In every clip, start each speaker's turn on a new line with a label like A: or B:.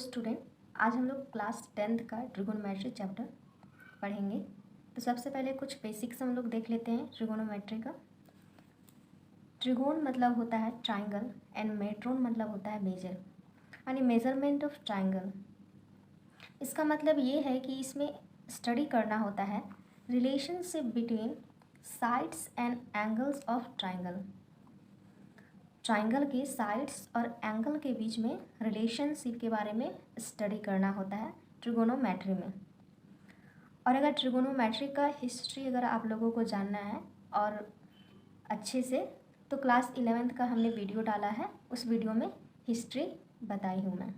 A: Student, आज हम लोग क्लास 10th का ट्रिगोनोमेट्री चैप्टर पढ़ेंगे। तो सबसे पहले कुछ बेसिक्स हम लोग देख लेते हैं ट्रिगोनोमेट्री का। ट्रिगोन मतलब होता है ट्राइंगल एंड मेट्रोन मतलब होता है मेजर, यानी मेजरमेंट ऑफ ट्राइंगल। इसका मतलब ये है कि इसमें स्टडी करना होता है relationship between sides and angles of triangle. Triangle के साइड्स और एंगल के बीच में रिलेशनशिप के बारे में स्टडी करना होता है ट्रिगोनोमेट्री में। और अगर ट्रिगोनोमेट्री का हिस्ट्री अगर आप लोगों को जानना है और अच्छे से, तो क्लास 11th का हमने वीडियो डाला है, उस वीडियो में हिस्ट्री बताई हूँ मैं।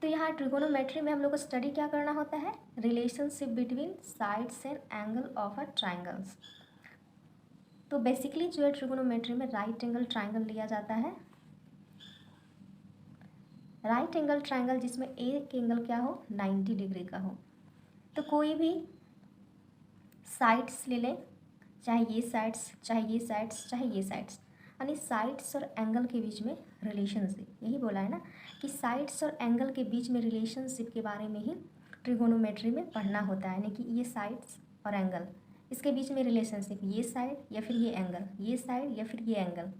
A: तो यहाँ ट्रिगोनोमेट्री में हम लोग को स्टडी क्या करना होता है, relationship between sides and angle of a triangles. तो बेसिकली जो है ट्रिगोनोमेट्री में राइट एंगल ट्राइंगल लिया जाता है। राइट एंगल ट्राइंगल जिसमें एक एंगल क्या हो, 90 डिग्री का हो। तो कोई भी साइड्स ले लें, चाहे ये साइड्स, चाहे ये साइड्स, चाहे ये साइड्स, यानी साइड्स और एंगल के बीच में रिलेशनशिप, यही बोला है ना कि साइड्स और एंगल के बीच में रिलेशनशिप के बारे में ही ट्रिगोनोमेट्री में पढ़ना होता है। यानी कि ये साइड्स और एंगल, इसके बीच में रिलेशनशिप, ये साइड या फिर ये एंगल, ये साइड या फिर ये एंगल।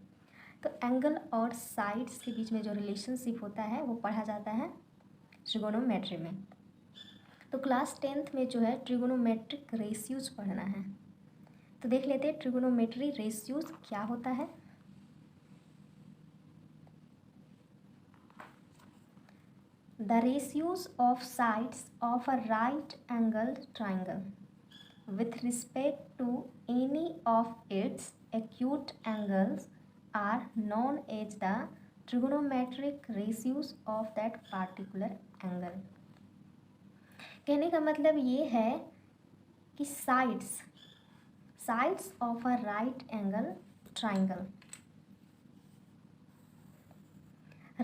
A: तो एंगल और साइड्स के बीच में जो रिलेशनशिप होता है वो पढ़ा जाता है ट्रिगोनोमेट्री में। तो क्लास 10th में जो है ट्रिगोनोमेट्रिक रेशियोज पढ़ना है। तो देख लेते हैं ट्रिगोनोमेट्री रेशियोज क्या होता है। The ratios of sides of a right angled triangle with respect to any of its acute angles are known as the trigonometric ratios of that particular angle। कहने का मतलब ये है कि sides of a right angle triangle,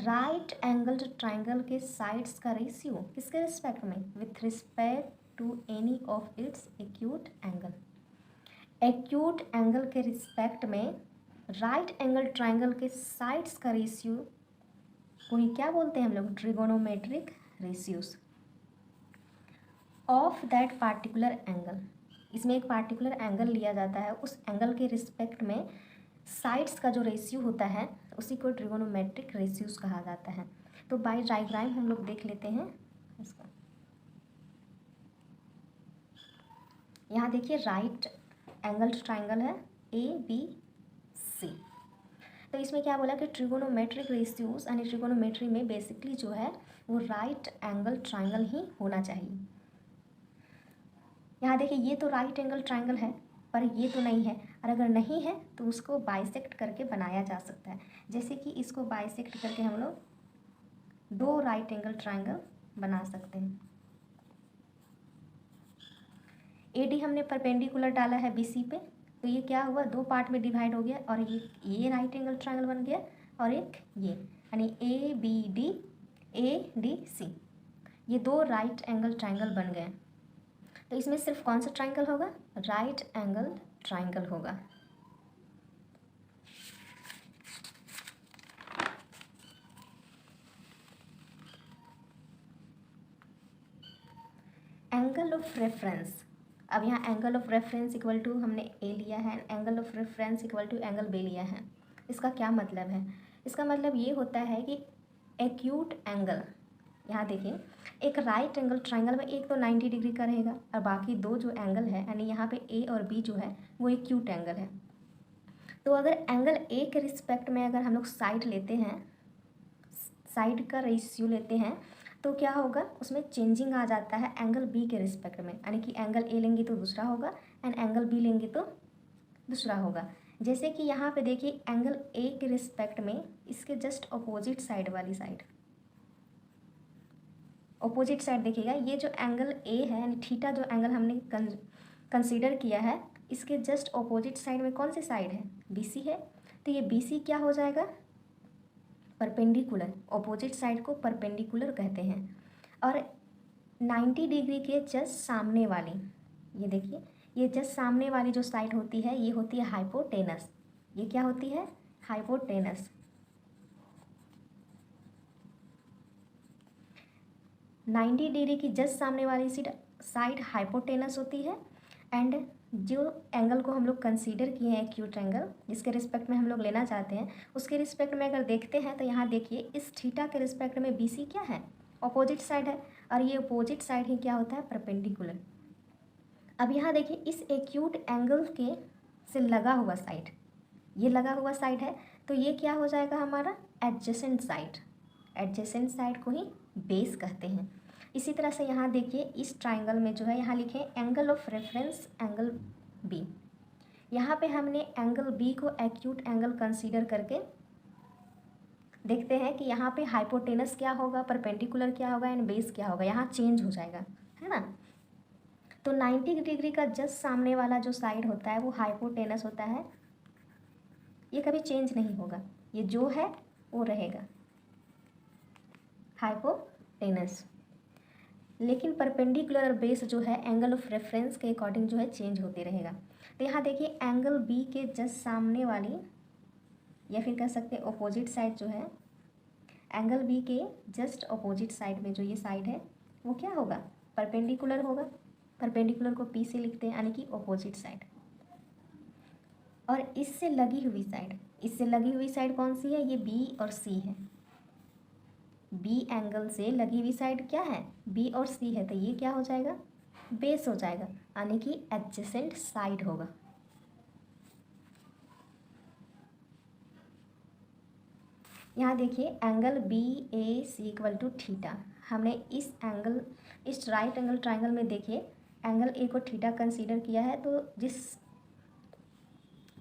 A: right angled triangle के sides का ratio किसके respect में, with respect to any of its acute angle. Acute angle के रिस्पेक्ट में राइट एंगल ट्राइंगल के साइड्स का रेशियो को ही क्या बोलते हैं हम लोग, trigonometric ratios of that particular angle. इसमें एक पार्टिकुलर एंगल लिया जाता है, उस एंगल के रिस्पेक्ट में साइड्स का जो रेशियो होता है उसी को ट्रिगोनोमेट्रिक रेशियोज कहा जाता है। तो बाय डायग्राम हम लोग देख लेते हैं इसका। यहाँ देखिए राइट एंगल ट्राइंगल है ABC। तो इसमें क्या बोला कि ट्रिगोनोमेट्रिक रेशियोज, यानी ट्रिगोनोमेट्री में बेसिकली जो है वो राइट एंगल ट्राइंगल ही होना चाहिए। यहाँ देखिए ये तो राइट एंगल ट्राइंगल है, पर ये तो नहीं है, और अगर नहीं है तो उसको बाइसेक्ट करके बनाया जा सकता है। जैसे कि इसको बाइसेक्ट करके हम लोग दो राइट एंगल ट्राइंगल बना सकते हैं। AD हमने परपेंडिकुलर डाला है BC पे, तो ये क्या हुआ, दो पार्ट में डिवाइड हो गया, और ये राइट एंगल ट्राइंगल बन गया, और एक ये, यानी ABD ADC, ये दो राइट एंगल ट्राइंगल बन गए। तो इसमें सिर्फ कौन सा ट्राइंगल होगा, राइट एंगल ट्राइंगल होगा। एंगल ऑफ रेफरेंस, अब यहाँ angle of reference equal to हमने A लिया है, angle of reference equal to angle B लिया है। इसका क्या मतलब है, इसका मतलब ये होता है कि एक्यूट एंगल, यहाँ देखिए एक राइट एंगल ट्राइंगल में एक तो 90 डिग्री का रहेगा, और बाकी दो जो एंगल है, यानी यहाँ पे A और B जो है वो एक्यूट एंगल है। तो अगर एंगल A के रिस्पेक्ट में अगर हम लोग साइड लेते हैं, साइड का रेशियो लेते हैं, तो क्या होगा, उसमें चेंजिंग आ जाता है एंगल B के रिस्पेक्ट में, यानी कि एंगल A लेंगे तो दूसरा होगा एंड एंगल B लेंगे तो दूसरा होगा। जैसे कि यहाँ पे देखिए एंगल A के रिस्पेक्ट में इसके जस्ट अपोजिट साइड वाली साइड, अपोजिट साइड देखिएगा, ये जो एंगल A है यानी थीटा जो एंगल हमने कंसीडर किया है, इसके जस्ट अपोजिट साइड में कौन सी साइड है, BC है। तो ये BC क्या हो जाएगा, परपेंडिकुलर, अपोजिट साइड को परपेंडिकुलर कहते हैं। और 90 डिग्री के जस्ट सामने वाली, ये देखिए ये जस्ट सामने वाली जो साइड होती है ये होती है हाइपोटेनस। ये क्या होती है, हाइपोटेनस। 90 डिग्री की जस्ट सामने वाली साइड हाइपोटेनस होती है। एंड जो एंगल को हम लोग कंसीडर किए हैं एक्यूट एंगल, जिसके रिस्पेक्ट में हम लोग लेना चाहते हैं, उसके रिस्पेक्ट में अगर देखते हैं तो यहाँ देखिए इस थीटा के रिस्पेक्ट में BC क्या है, अपोजिट साइड है, और ये अपोजिट साइड ही क्या होता है, परपेंडिकुलर। अब यहाँ देखिए इस एक्यूट एंगल के से लगा हुआ साइड, ये लगा हुआ साइड है, तो ये क्या हो जाएगा हमारा एडजेसेंट साइड। एडजेसेंट साइड को ही बेस कहते हैं। इसी तरह से यहाँ देखिए इस ट्राइंगल में जो है, यहाँ लिखे angle of reference angle B। यहाँ पे हमने एंगल B को एक्यूट एंगल कंसीडर करके देखते हैं कि यहाँ पे हाइपोटेनस क्या होगा, परपेंडिकुलर क्या होगा एंड बेस क्या होगा, यहाँ चेंज हो जाएगा, है ना। तो 90 डिग्री का जस्ट सामने वाला जो साइड होता है वो हाइपोटेनस होता है, ये कभी चेंज नहीं होगा, ये जो है वो रहेगा हाइपोटेनस। लेकिन परपेंडिकुलर और बेस जो है एंगल ऑफ रेफरेंस के अकॉर्डिंग जो है चेंज होते रहेगा। तो यहाँ देखिए एंगल B के जस्ट सामने वाली, या फिर कह सकते हैं अपोजिट साइड जो है, एंगल B के जस्ट अपोजिट साइड में जो ये साइड है वो क्या होगा, परपेंडिकुलर होगा। परपेंडिकुलर को P से लिखते हैं, यानी कि अपोजिट साइड। और इससे लगी हुई साइड, इससे लगी हुई साइड कौन सी है, ये B और C है। B एंगल से लगी हुई साइड क्या है, B और C है, तो ये क्या हो जाएगा, बेस हो जाएगा, यानी कि एडजेसेंट साइड होगा। यहाँ देखिए angle BAC equal to theta, हमने इस एंगल, इस राइट एंगल ट्राइंगल में देखिए एंगल A को थीटा कंसीडर किया है, तो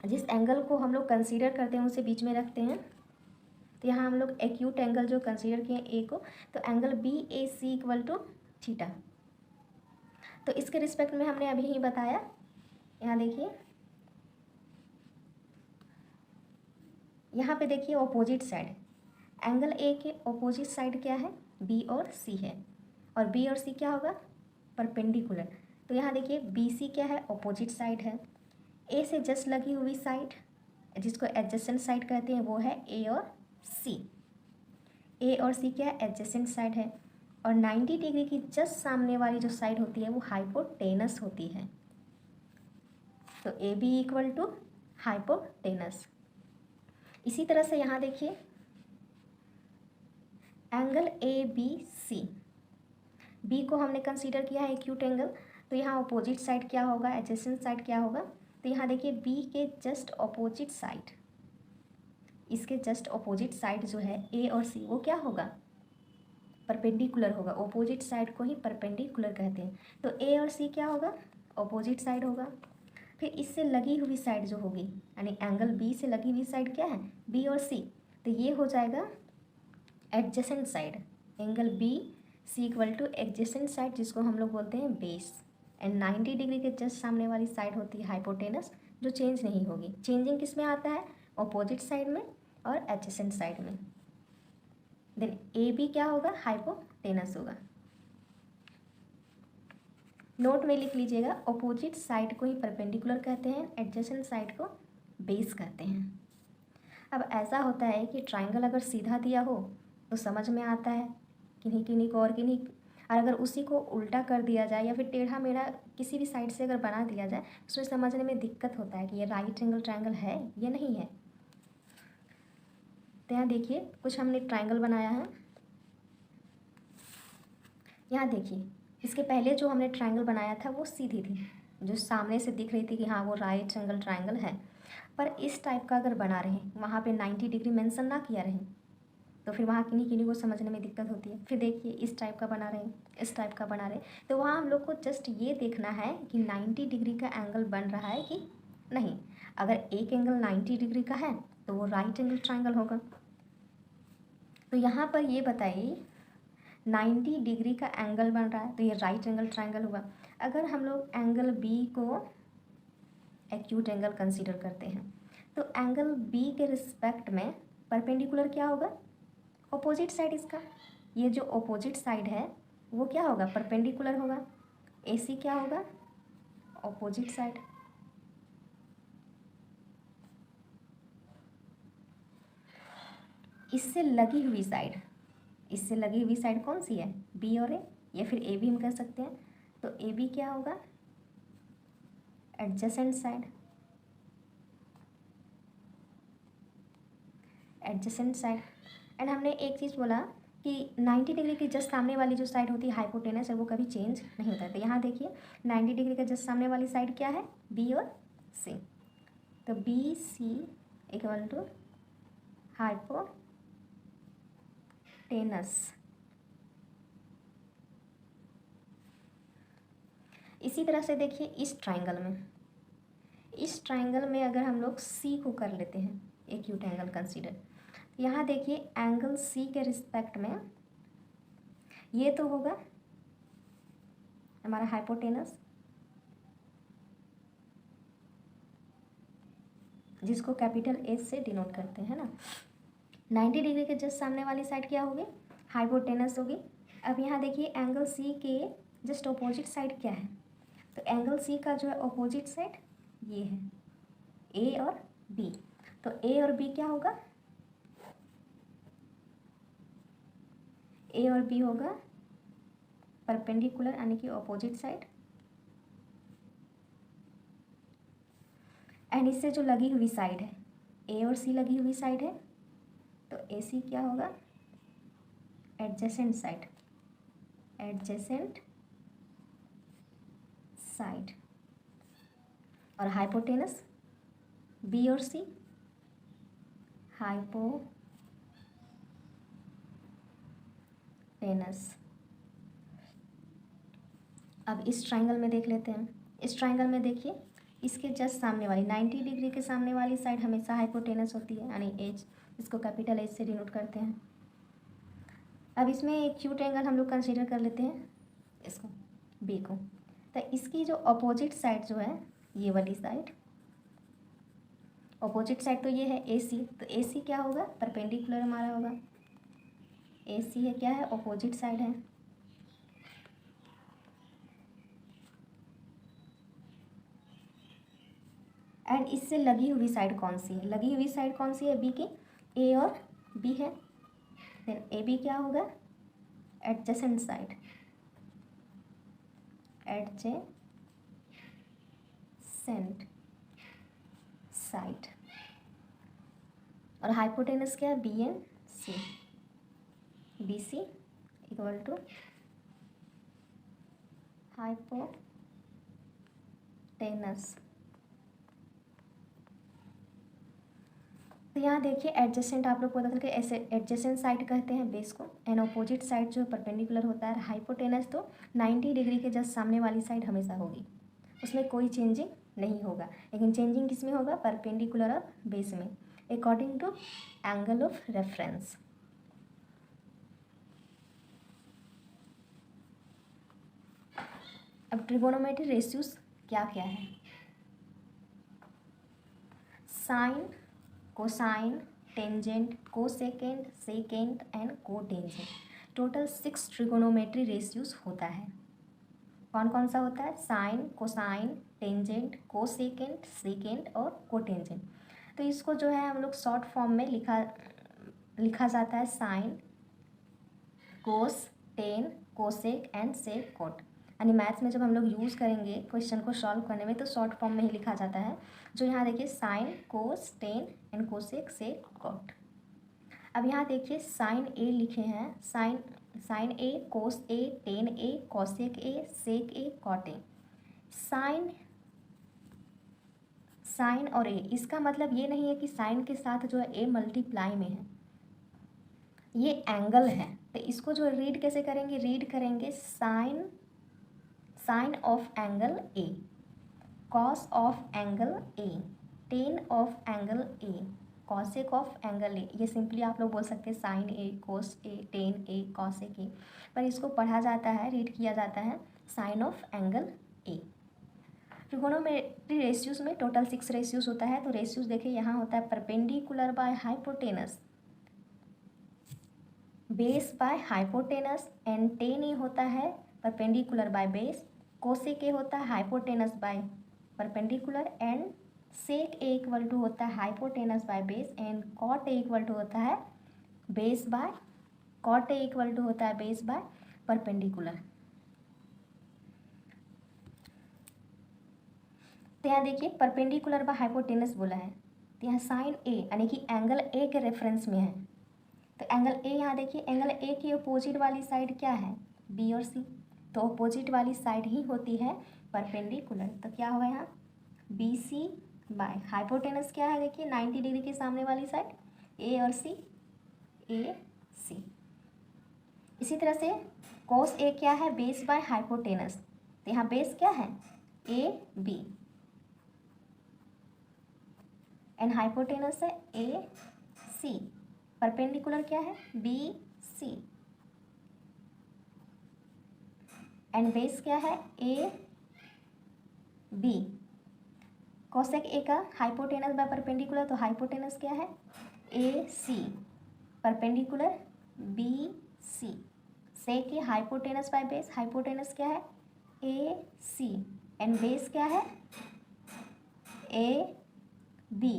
A: जिस एंगल को हम लोग कंसीडर करते हैं उसे बीच में रखते हैं। तो यहाँ हम लोग एक्यूट एंगल जो कंसीडर किए A को, तो angle BAC equal to theta. तो इसके रिस्पेक्ट में हमने अभी ही बताया, यहाँ देखिए, यहाँ पे देखिए ऑपोजिट साइड, एंगल A के ऑपोजिट साइड क्या है, B और C है, और B और C क्या होगा, परपेंडिकुलर। तो यहाँ देखिए BC क्या है, ऑपोजिट साइड है। A से जस्ट लगी हुई साइड जिसको एडजेसेंट साइड कहते हैं वो है A और C। A और C क्या है, एडजेसेंट साइड है। और 90 डिग्री की जस्ट सामने वाली जो साइड होती है वो हाइपोटेनस होती है। तो AB इक्वल टू हाइपोटेनस। इसी तरह से यहाँ देखिए एंगल ABC, B को हमने कंसीडर किया है एक्यूट एंगल, तो यहाँ अपोजिट साइड क्या होगा, एडजेसेंट साइड क्या होगा, तो यहाँ देखिए B के जस्ट अपोजिट साइड, इसके जस्ट अपोजिट साइड जो है A और C वो क्या होगा, परपेंडिकुलर होगा। अपोजिट साइड को ही परपेंडिकुलर कहते हैं। तो A और C क्या होगा, अपोजिट साइड होगा। फिर इससे लगी हुई साइड जो होगी, यानी एंगल B से लगी हुई साइड क्या है, B और C, तो ये हो जाएगा adjacent side. Angle BC equal two adjacent side, जिसको हम लोग बोलते हैं बेस। एंड 90 डिग्री के जस्ट सामने वाली साइड होती है हाइपोटेनस, जो चेंज नहीं होगी। चेंजिंग किस में आता है, अपोजिट साइड में और एडजेसेंट साइड में। देन AB क्या होगा, हाइपोटेनस होगा। नोट में लिख लीजिएगा, अपोजिट साइड को ही परपेंडिकुलर कहते हैं, एडजेसेंट साइड को बेस कहते हैं। अब ऐसा होता है कि ट्राइंगल अगर सीधा दिया हो तो समझ में आता है किन्हीं किन्हीं को, और किन्हीं, और अगर उसी को उल्टा कर दिया जाए या फिर टेढ़ा मेढ़ा किसी भी साइड से अगर बना दिया जाए, उसमें समझने में दिक्कत होता है कि ये राइट एंगल ट्राइंगल है या नहीं है। तो यहाँ देखिए कुछ हमने ट्राइंगल बनाया है। यहाँ देखिए इसके पहले जो हमने ट्राइंगल बनाया था वो सीधी थी, जो सामने से दिख रही थी कि हाँ वो राइट एंगल ट्राइंगल है। पर इस टाइप का अगर बना रहे, वहाँ पे 90 डिग्री मेंशन ना किया रहे, तो फिर वहाँ किन्हीं किन्हीं को समझने में दिक्कत होती है। फिर देखिए इस टाइप का बना रहे, इस टाइप का बना रहे, तो वहाँ हम लोग को जस्ट ये देखना है कि 90 डिग्री का एंगल बन रहा है कि नहीं। अगर एक एंगल 90 डिग्री का है तो वो राइट एंगल ट्राइंगल होगा। तो यहाँ पर ये बताइए 90 डिग्री का एंगल बन रहा है तो ये राइट एंगल ट्राइंगल होगा। अगर हम लोग एंगल B को एक्यूट एंगल कंसीडर करते हैं, तो एंगल B के रिस्पेक्ट में परपेंडिकुलर क्या होगा, ऑपोजिट साइड इसका। ये जो ऑपोजिट साइड है वो क्या होगा, परपेंडिकुलर होगा। AC क्या होगा, ऑपोजिट साइड। इससे लगी हुई साइड, इससे लगी हुई साइड कौन सी है, B और A। या फिर ए बी हम कह सकते हैं। तो ए बी क्या होगा, adjacent side, adjacent side. And हमने एक चीज़ बोला कि 90 डिग्री के जस्ट सामने वाली जो साइड होती है हाइपोटेनस है, वो कभी चेंज नहीं होता है। तो यहाँ देखिए 90 डिग्री के जस्ट सामने वाली साइड क्या है, बी और सी। तो B C equal to hypotenuse. इसी तरह से देखिए इस ट्राइंगल में अगर हम लोग सी को कर लेते हैं एक्यूट एंगल कंसीडर, यहाँ देखिए एंगल सी के रिस्पेक्ट में ये तो होगा हमारा हाइपोटेनस, जिसको कैपिटल एच से डिनोट करते हैं ना। 90 डिग्री के जस्ट सामने वाली साइड क्या होगी, हाइपोटेनस होगी। अब यहाँ देखिए एंगल सी के जस्ट अपोजिट साइड क्या है, तो एंगल सी का जो है अपोजिट साइड ये है, ए और बी। तो ए और बी क्या होगा, ए और बी होगा परपेंडिकुलर यानी कि अपोजिट साइड। एंड इससे जो लगी हुई साइड है, ए और सी लगी हुई साइड है, तो ए सी क्या होगा, एडजेसेंट साइड, एडजेसेंट साइड। और हाइपोटेनस बी और सी, हाइपोटेनस। अब इस ट्राइंगल में देख लेते हैं। इस ट्राइंगल में देखिए इसके जस्ट सामने वाली 90 डिग्री के सामने वाली साइड हमेशा हाइपोटेनस होती है, यानी एच, इसको कैपिटल एच से डिनोट करते हैं। अब इसमें एक एक्यूट एंगल हम लोग कंसीडर कर लेते हैं इसको, बी को। तो इसकी जो अपोजिट साइड जो है, ये वाली साइड, अपोजिट साइड तो ये है ए सी, तो ए सी क्या होगा, परपेंडिकुलर हमारा होगा। ए सी है क्या है, अपोजिट साइड है। एंड इससे लगी हुई साइड कौन सी है, लगी हुई साइड कौन सी है, बी की, ए और बी है। देन ए बी क्या होगा, एडजेसेंट साइड, एडजेसेंट साइड। और हाइपोटेनस क्या है, B and C, B C equal to hypotenuse. तो यहाँ देखिए एडजेसेंट आप लोग को पता चल के ऐसे एडजेसेंट साइड कहते हैं बेस को, एंड अपोजिट साइड जो परपेंडिकुलर होता है। हाइपोटेनस तो 90 डिग्री के जस्ट सामने वाली साइड हमेशा होगी, उसमें कोई चेंजिंग नहीं होगा। लेकिन चेंजिंग किस में होगा, परपेंडिकुलर और बेस में, according to angle of reference. अब ट्रिगोनोमेट्री रेशियोज क्या क्या है, sine, cosine, tangent, cosecant, secant and cotangent. Total 6 trigonometry ratios होता है। कौन कौन सा होता है, sine, cosine, tangent, cosecant, secant और कोटेंजेंट। तो इसको जो है हम लोग शॉर्ट फॉर्म में लिखा जाता है sine, cos, tan, cosec and sec, cot. यानी मैथ्स में जब हम लोग यूज़ करेंगे क्वेश्चन को सॉल्व करने में, तो शॉर्ट फॉर्म में ही लिखा जाता है। जो यहाँ देखिए sine, cos, tan and cosec, sec, cot. अब यहाँ देखिए साइन ए लिखे हैं, sine A, cos A, tan A, cosec A, sec A, cot A. Sine और ए, इसका मतलब ये नहीं है कि साइन के साथ जो है ए मल्टीप्लाई में है, ये एंगल है। तो इसको जो रीड कैसे करेंगे, रीड करेंगे sine of angle A, cos of angle A, tan of angle A, cosec of angle A. ये सिंपली आप लोग बोल सकते हैं sine A, cos A, tan A, cosec A, पर इसको पढ़ा जाता है, रीड किया जाता है sine of angle A. Trigonometry ratios में टोटल 6 रेशियोज होता है। तो रेशियोज देखिए यहाँ होता है perpendicular by hypotenuse, base by hypotenuse, and ten ए होता है perpendicular by base, cosec A होता है hypotenuse by perpendicular, and sec A equal to होता है hypotenuse by base, and cot A equal to होता है base by, cot A equal to होता है बेस बाय परपेंडिकुलर। तो यहाँ देखिए परपेंडिकुलर बाय हाइपोटेनस बोला है, तो यहाँ साइन ए यानी कि एंगल ए के रेफरेंस में है। तो एंगल ए यहाँ देखिए, एंगल ए की अपोजिट वाली साइड क्या है, बी और सी, तो अपोजिट वाली साइड ही होती है परपेंडिकुलर। तो क्या होगा यहाँ बी सी बाय हाइपोटेनस क्या है देखिए 90 डिग्री के सामने वाली साइड ए और सी, ए सी। इसी तरह से कोस ए क्या है, बेस बाय हाइपोटेनस, तो यहाँ बेस क्या है ए बी एंड हाइपोटेनस है ए सी, परपेंडिकुलर क्या है बी सी एंड बेस क्या है ए बी। कोसेक ए का हाइपोटेनस बाय परपेंडिकुलर, तो हाइपोटेनस क्या है ए सी, परपेंडिकुलर बी सी। सेक की हाइपोटेनस बाय बेस, हाइपोटेनस क्या है ए सी एंड बेस क्या है A B.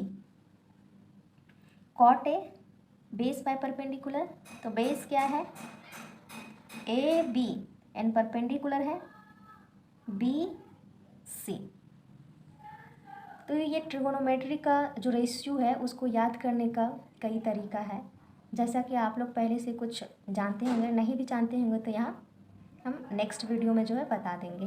A: Cot A base by perpendicular, तो बेस क्या है ए बी एंड परपेंडिकुलर है बी सी। तो ये ट्रिगोनोमेट्री का जो रेशियो है उसको याद करने का कई तरीका है, जैसा कि आप लोग पहले से कुछ जानते होंगे, नहीं भी जानते होंगे तो यहाँ हम नेक्स्ट वीडियो में जो है बता देंगे।